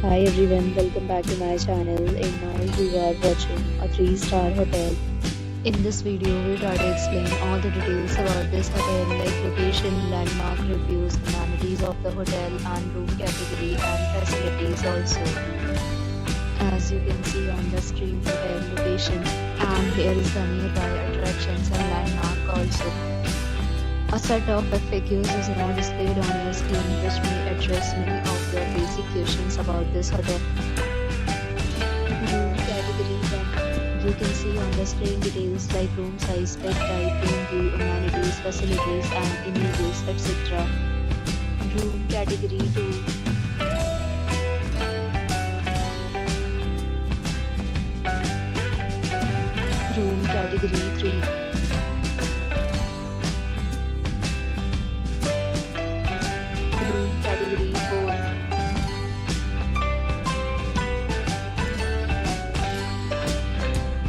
Hi everyone, welcome back to my channel and now you are watching a 3-star hotel. In this video, we try to explain all the details about this hotel like location, landmark reviews, amenities of the hotel and room category and facilities also. As you can see on the screen, hotel location, and here is the nearby attractions and landmark also. A set of FAQs is now displayed on your screen which may address many of your basic questions about this hotel. Room category 1. You can see on the screen details like room size, bed type, room view, amenities, facilities and images, etc. Room category 2. Room category 3. Room category 4.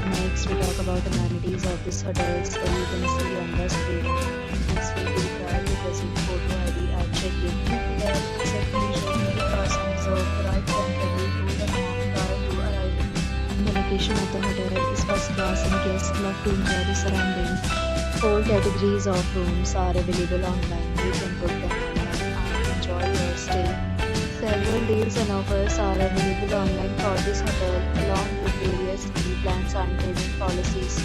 Next we talk about amenities of this hotel, so you can see on the screen. Next we will require to present photo ID at check-in. Then accept major persons of the right temporary hold amount prior to arrival. The location of the hotel is first class and guests love to enjoy the surroundings. 4 categories of rooms are available online. You can book them online and enjoy your stay. Several deals and offers are available online for this hotel along with various meal plans and payment policies.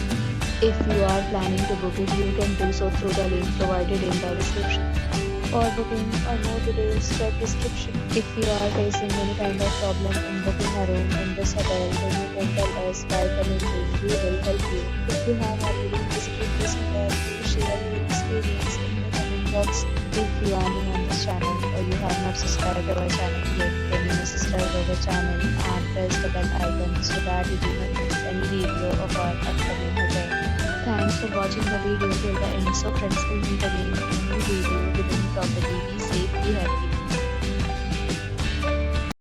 If you are planning to book it, you can do so through the link provided in the description. For booking or more details, check description. If you are facing any kind of problem in booking a room in this hotel, then you can tell us by commenting. We will help you. If you have already visited this hotel, please share your experience in the comment box. If you are new on this channel or you have not subscribed to our channel yet, then you must subscribe to our channel and press the bell icon so that you do not miss any video of our upcoming hotel. Thanks for watching the video till the end. So friends, will meet again in a new video with a new property. Be safe, be happy.